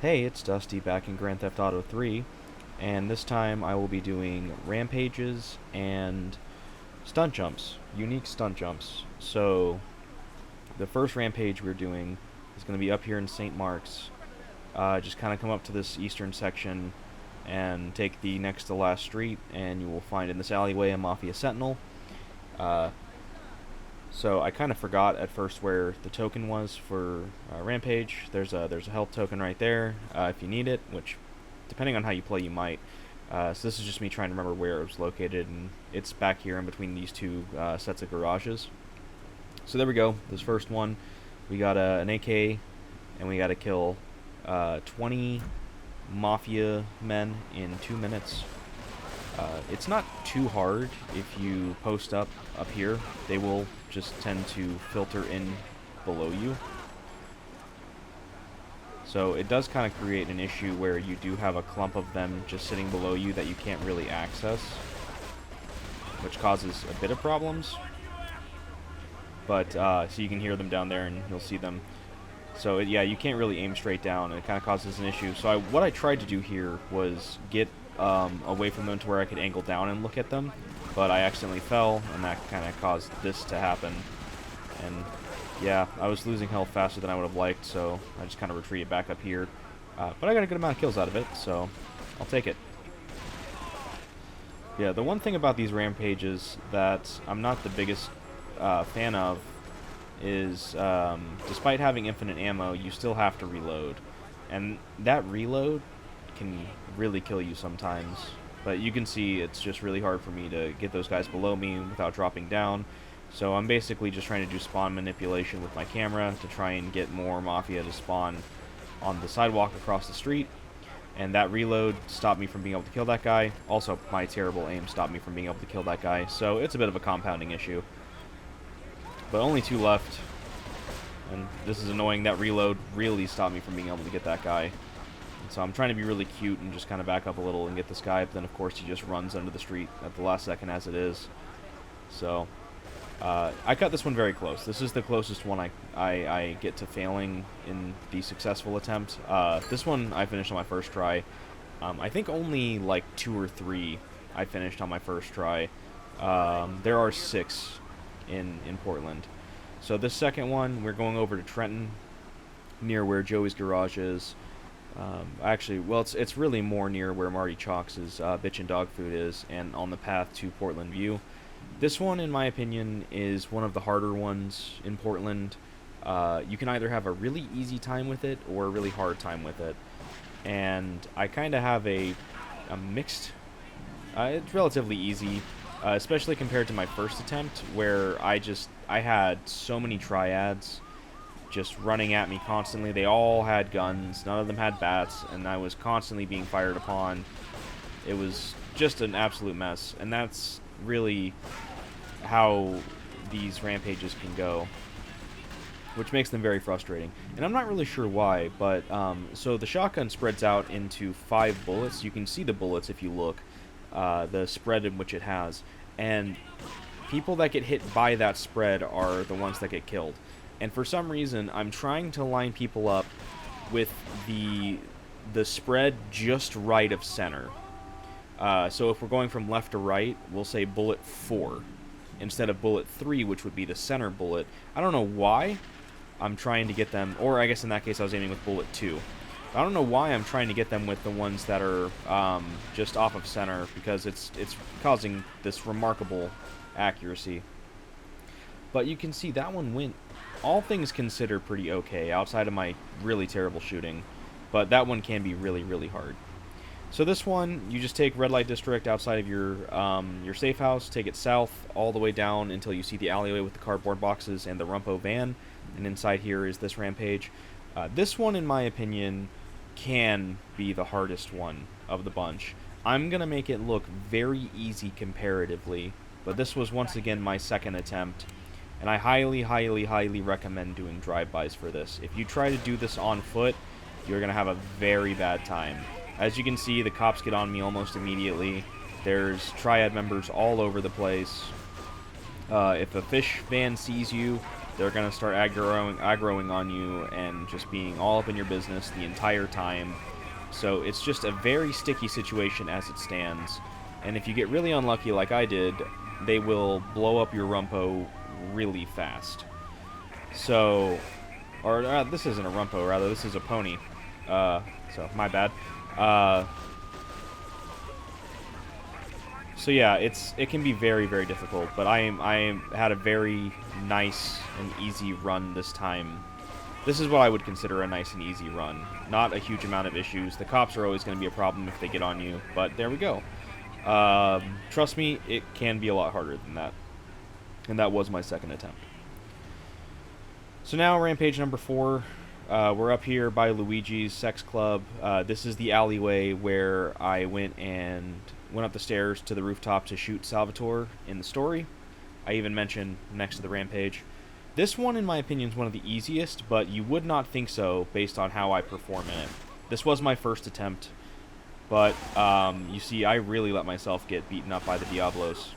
Hey, it's Dusty back in Grand Theft Auto 3, and this time I will be doing Rampages and stunt jumps, unique stunt jumps. So, the first Rampage we're doing is going to be up here in St. Mark's. Just kind of come up to this eastern section and take the next to last street, and you will find in this alleyway a Mafia Sentinel. Uh, so I kind of forgot at first where the token was for Rampage. There's a health token right there if you need it, which depending on how you play you might. So this is just me trying to remember where it was located, and it's back here in between these two sets of garages. So there we go. This first one, we got an AK, and we got to kill 20 Mafia men in 2 minutes. It's not too hard if you post up here. They will just tend to filter in below you. So it does kind of create an issue where you do have a clump of them just sitting below you that you can't really access, which causes a bit of problems. But, so you can hear them down there and you'll see them. So, yeah, you can't really aim straight down, and it kind of causes an issue. So what I tried to do here was get away from them to where I could angle down and look at them, but I accidentally fell, and that kind of caused this to happen. And yeah, I was losing health faster than I would have liked, so I just kind of retreated back up here. But I got a good amount of kills out of it, so I'll take it. Yeah, the one thing about these Rampages that I'm not the biggest fan of is, despite having infinite ammo, you still have to reload. And that reload can really kill you sometimes. But you can see it's just really hard for me to get those guys below me without dropping down. So I'm basically just trying to do spawn manipulation with my camera to try and get more Mafia to spawn on the sidewalk across the street. And that reload stopped me from being able to kill that guy. Also, my terrible aim stopped me from being able to kill that guy. So it's a bit of a compounding issue. But only 2 left. And this is annoying. That reload really stopped me from being able to get that guy. And so I'm trying to be really cute and just kind of back up a little and get this guy. But then, of course, he just runs under the street at the last second as it is. So I cut this one very close. This is the closest one I get to failing in the successful attempt. This one I finished on my first try. I think only like 2 or 3 I finished on my first try. There are 6 in Portland. So this second one, we're going over to Trenton, near where Joey's garage is. Actually, well, it's really more near where Marty Chalks' Bitch and Dog Food is, and on the path to Portland View. This one, in my opinion, is one of the harder ones in Portland. You can either have a really easy time with it or a really hard time with it. And I kind of have a mixed... it's relatively easy, especially compared to my first attempt, where I had so many triads just running at me constantly. They all had guns, none of them had bats, and I was constantly being fired upon. It was just an absolute mess, and that's really how these Rampages can go, which makes them very frustrating. And I'm not really sure why, but so the shotgun spreads out into 5 bullets. You can see the bullets if you look, the spread in which it has, and people that get hit by that spread are the ones that get killed. And for some reason, I'm trying to line people up with the spread just right of center. So if we're going from left to right, we'll say bullet 4 instead of bullet 3, which would be the center bullet. I don't know why I'm trying to get them, or I guess in that case I was aiming with bullet 2. I don't know why I'm trying to get them with the ones that are just off of center, because it's causing this remarkable accuracy. But you can see that one went, all things considered, pretty okay, outside of my really terrible shooting. But that one can be really, really hard. So this one, you just take red light district outside of your safe house, take it south all the way down until you see the alleyway with the cardboard boxes and the Rumpo van, and inside here is this Rampage. This one, in my opinion, can be the hardest one of the bunch. I'm going to make it look very easy comparatively, but this was once again my second attempt, and I highly, highly, highly recommend doing drive-bys for this. If you try to do this on foot, you're going to have a very bad time. As you can see, the cops get on me almost immediately. There's triad members all over the place. If a fish van sees you, they're going to start aggroing on you and just being all up in your business the entire time. So it's just a very sticky situation as it stands. And if you get really unlucky like I did, they will blow up your Rumpo really fast. So, or this isn't a Rumpo, rather this is a pony. So my bad. So yeah, it can be very, very difficult, but I had a very nice and easy run this time. This is what I would consider a nice and easy run. Not a huge amount of issues. The cops are always going to be a problem if they get on you, but there we go. Trust me, it can be a lot harder than that. And that was my second attempt. So now Rampage number 4. We're up here by Luigi's Sex Club. This is the alleyway where I went up the stairs to the rooftop to shoot Salvatore in the story. I even mentioned next to the Rampage. This one, in my opinion, is one of the easiest, but you would not think so based on how I perform in it. This was my first attempt, but you see, I really let myself get beaten up by the Diablos.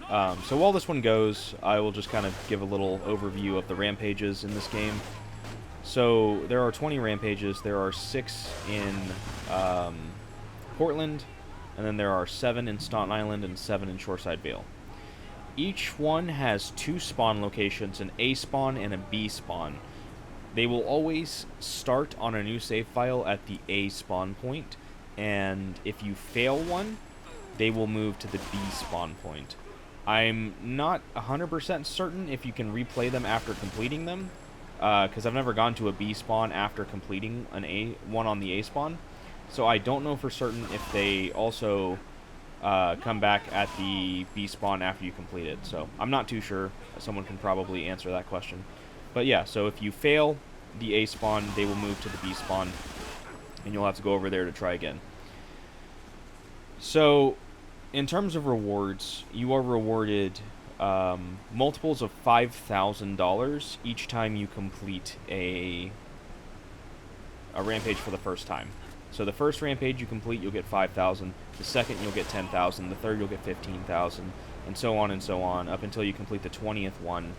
So while this one goes, I will just kind of give a little overview of the Rampages in this game. So there are 20 Rampages. There are 6 in Portland, and then there are 7 in Stunt Island and 7 in Shoreside Vale. Each one has 2 spawn locations, an A spawn and a B spawn. They will always start on a new save file at the A spawn point, and if you fail one, they will move to the B spawn point. I'm not 100% certain if you can replay them after completing them, because I've never gone to a B spawn after completing one on the A spawn. So I don't know for certain if they also come back at the B spawn after you complete it. So I'm not too sure. Someone can probably answer that question. But yeah, so if you fail the A spawn, they will move to the B spawn, and you'll have to go over there to try again. So in terms of rewards, you are rewarded multiples of $5,000 each time you complete a rampage for the first time. So the first rampage you complete, you'll get 5,000. The second, you'll get 10,000. The third, you'll get 15,000, and so on, up until you complete the 20th one,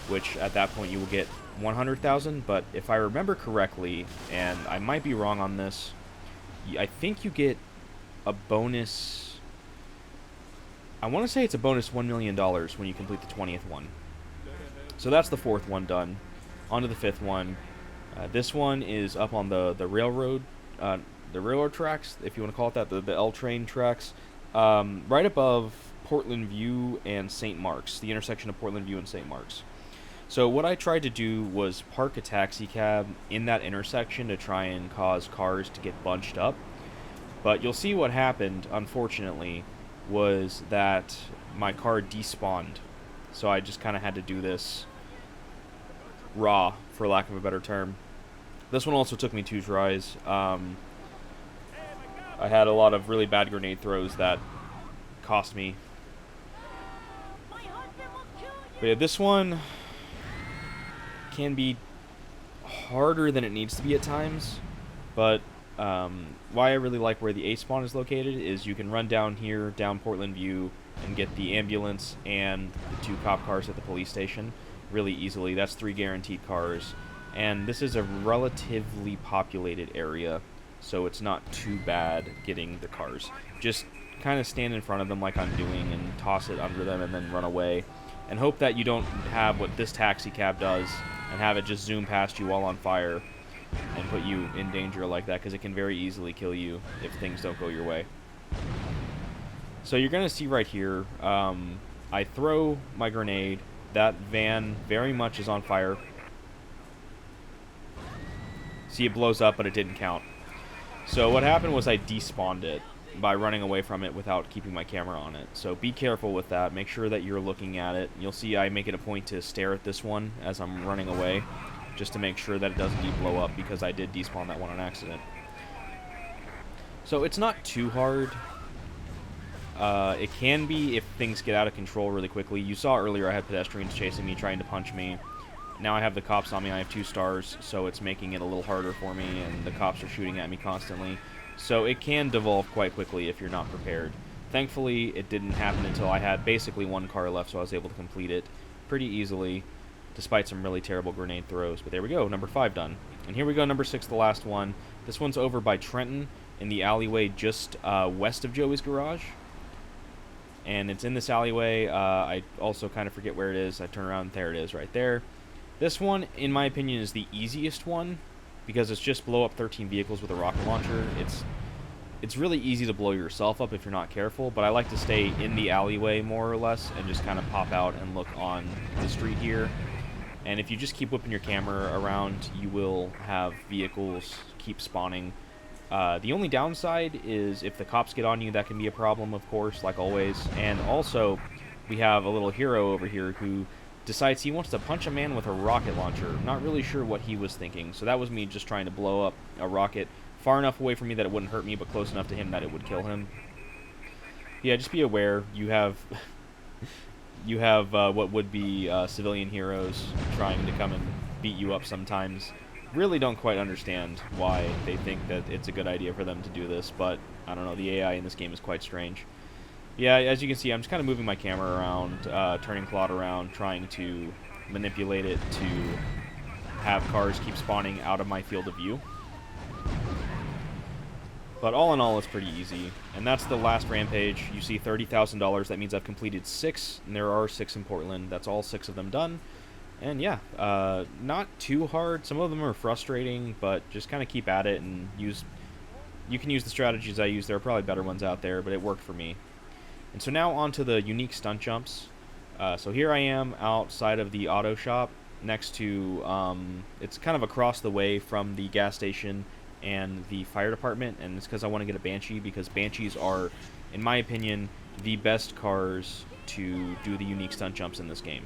which at that point you will get 100,000. But if I remember correctly, and I might be wrong on this, I think you get a bonus. I want to say it's a bonus $1 million when you complete the 20th one. So that's the 4th one done. On to the 5th one. This one is up on the railroad tracks, if you want to call it that, the L train tracks, right above Portland View and St. Mark's, the intersection of Portland View and St. Mark's. So what I tried to do was park a taxi cab in that intersection to try and cause cars to get bunched up. But you'll see what happened, unfortunately, was that my car despawned. So I just kind of had to do this raw, for lack of a better term. This one also took me 2 tries. I had a lot of really bad grenade throws that cost me. But yeah, this one can be harder than it needs to be at times. But why I really like where the A spawn is located is you can run down here, down Portland View, and get the ambulance and the 2 cop cars at the police station really easily. That's 3 guaranteed cars. And this is a relatively populated area, so it's not too bad getting the cars. Just kind of stand in front of them like I'm doing and toss it under them and then run away. And hope that you don't have what this taxi cab does and have it just zoom past you while on fire and put you in danger like that, because it can very easily kill you if things don't go your way. So you're going to see right here, I throw my grenade. That van very much is on fire. See, it blows up, but it didn't count. So what happened was I despawned it by running away from it without keeping my camera on it. So be careful with that. Make sure that you're looking at it. You'll see I make it a point to stare at this one as I'm running away, just to make sure that it doesn't blow up, because I did despawn that one on accident. So it's not too hard. It can be if things get out of control really quickly. You saw earlier I had pedestrians chasing me, trying to punch me. Now I have the cops on me. I have 2 stars, so it's making it a little harder for me, and the cops are shooting at me constantly. So it can devolve quite quickly if you're not prepared. Thankfully, it didn't happen until I had basically 1 car left, so I was able to complete it. pretty easily, despite some really terrible grenade throws. But there we go, number 5 done. And here we go, number 6, the last one. This one's over by Trenton in the alleyway just west of Joey's garage. And it's in this alleyway. I also kind of forget where it is. I turn around, there it is right there. This one, in my opinion, is the easiest one because it's just blow up 13 vehicles with a rocket launcher. It's really easy to blow yourself up if you're not careful, but I like to stay in the alleyway more or less and just kind of pop out and look on the street here. And if you just keep whipping your camera around, you will have vehicles keep spawning. The only downside is if the cops get on you, that can be a problem, of course, like always. And also, we have a little hero over here who decides he wants to punch a man with a rocket launcher. Not really sure what he was thinking. So that was me just trying to blow up a rocket far enough away from me that it wouldn't hurt me, but close enough to him that it would kill him. Yeah, just be aware. You have what would be civilian heroes trying to come and beat you up sometimes. Really don't quite understand why they think that it's a good idea for them to do this, but I don't know, the AI in this game is quite strange. Yeah, as you can see, I'm just kind of moving my camera around, turning Claude around, trying to manipulate it to have cars keep spawning out of my field of view. But all in all, it's pretty easy. And that's the last rampage. You see $30,000. That means I've completed 6, and there are 6 in Portland. That's all 6 of them done. And yeah, not too hard. Some of them are frustrating, but just kind of keep at it and use... You can use the strategies I use. There are probably better ones out there, but it worked for me. And so now on to the unique stunt jumps. So here I am outside of the auto shop next to... it's kind of across the way from the gas station and the fire department, and it's because I want to get a Banshee, because Banshees are, in my opinion, the best cars to do the unique stunt jumps in this game.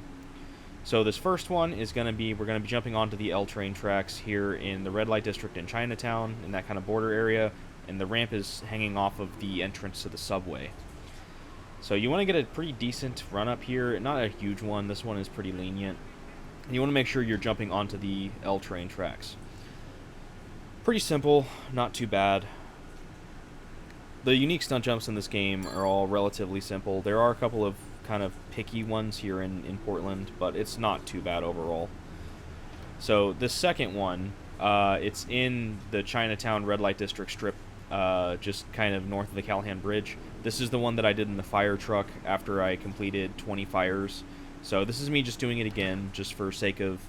So this first one is going to be, we're going to be jumping onto the L train tracks here in the red light district in Chinatown, in that kind of border area, and the ramp is hanging off of the entrance to the subway. So you want to get a pretty decent run up here, not a huge one, this one is pretty lenient, and you want to make sure you're jumping onto the L train tracks. Pretty simple, not too bad. The unique stunt jumps in this game are all relatively simple. There are a couple of kind of picky ones here in Portland, but it's not too bad overall. So the second one, it's in the Chinatown red light district strip, just kind of north of the Callahan Bridge. This is the one that I did in the fire truck after I completed 20 fires. So this is me just doing it again, just for sake of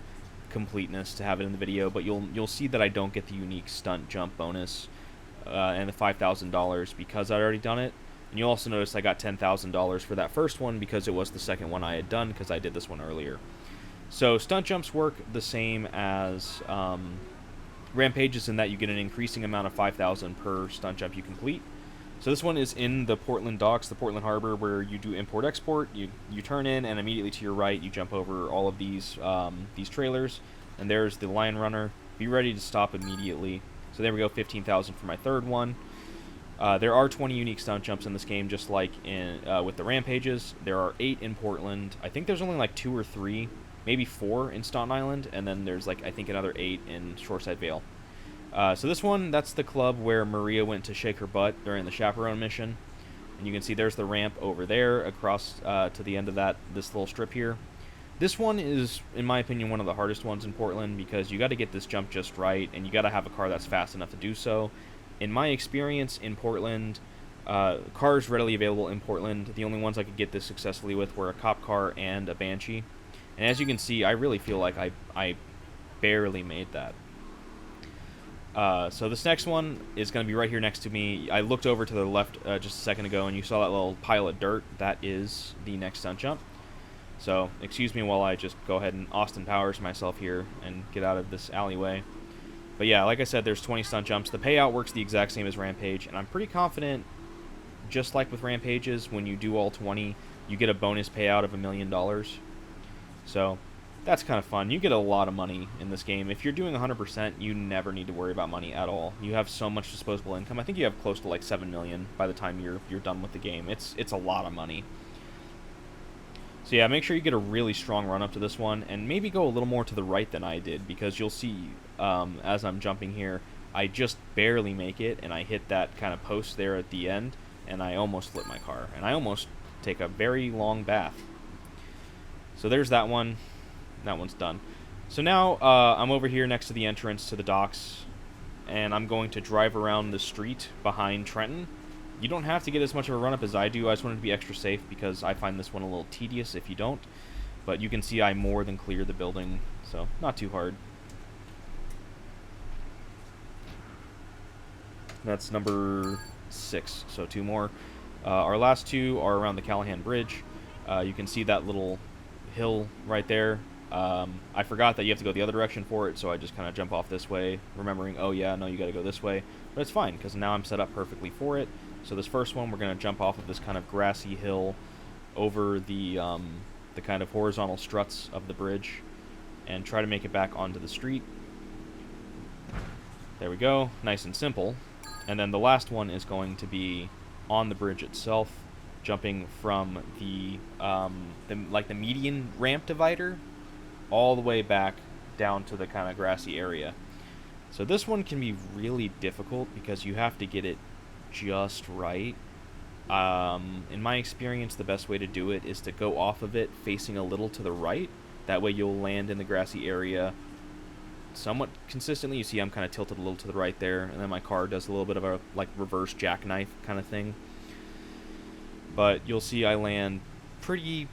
completeness to have it in the video, but you'll see that I don't get the unique stunt jump bonus and the $5,000 because I'd already done it. And you'll also notice I got $10,000 for that first one because it was the second one I had done because I did this one earlier. So stunt jumps work the same as Rampages in that you get an increasing amount of 5,000 per stunt jump you complete. So this one is in the Portland docks, the Portland harbor, where you do import-export. You turn in, and immediately to your right, you jump over all of these trailers. And there's the line runner. Be ready to stop immediately. So there we go, 15,000 for my third one. There are 20 unique stunt jumps in this game, just like in with the Rampages. There are 8 in Portland. I think there's only like 2 or 3, maybe 4 in Staten Island, and then there's like I think another 8 in Shoreside Vale. So this one, that's the club where Maria went to shake her butt during the chaperone mission. And you can see there's the ramp over there across to the end of this little strip here. This one is, in my opinion, one of the hardest ones in Portland because you got to get this jump just right, and you got to have a car that's fast enough to do so. In my experience in Portland, cars readily available in Portland, the only ones I could get this successfully with were a cop car and a Banshee. And as you can see, I really feel like I barely made that. So this next one is going to be right here next to me. I looked over to the left just a second ago, and you saw that little pile of dirt. That is the next stunt jump. So excuse me while I just go ahead and Austin Powers myself here and get out of this alleyway. But yeah, like I said, there's 20 stunt jumps. The payout works the exact same as Rampage, and I'm pretty confident, just like with Rampages, when you do all 20, you get a bonus payout of $1 million. So that's kind of fun. You get a lot of money in this game. If you're doing 100%, you never need to worry about money at all. You have so much disposable income. I think you have close to like $7 million by the time you're done with the game. It's a lot of money. So yeah, make sure you get a really strong run up to this one, and maybe go a little more to the right than I did, because you'll see as I'm jumping here, I just barely make it, and I hit that kind of post there at the end, and I almost flip my car, and I almost take a very long bath. So there's that one. That one's done. So now I'm over here next to the entrance to the docks, and I'm going to drive around the street behind Trenton. You don't have to get as much of a run-up as I do. I just wanted to be extra safe because I find this one a little tedious if you don't. But you can see I more than cleared the building, so not too hard. That's number 6, so 2 more. Our last 2 are around the Callahan Bridge. You can see that little hill right there. I forgot that you have to go the other direction for it, so I just kind of jump off this way, remembering, oh yeah, no, you got to go this way. But it's fine, because now I'm set up perfectly for it. So this first one, we're going to jump off of this kind of grassy hill over the kind of horizontal struts of the bridge and try to make it back onto the street. There we go, nice and simple. And then the last one is going to be on the bridge itself, jumping from the median ramp divider all the way back down to the kind of grassy area. So this one can be really difficult because you have to get it just right. In my experience, the best way to do it is to go off of it facing a little to the right. That way you'll land in the grassy area somewhat consistently. You see I'm kind of tilted a little to the right there, and then my car does a little bit of a like reverse jackknife kind of thing. But you'll see I land pretty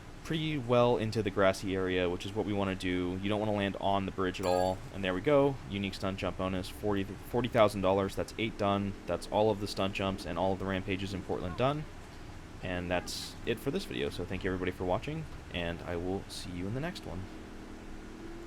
well into the grassy area, which is what we want to do. You don't want to land on the bridge at all. And there we go. Unique stunt jump bonus, $40,000. That's 8 done. That's all of the stunt jumps and all of the rampages in Portland done. And that's it for this video. So thank you everybody for watching, and I will see you in the next one.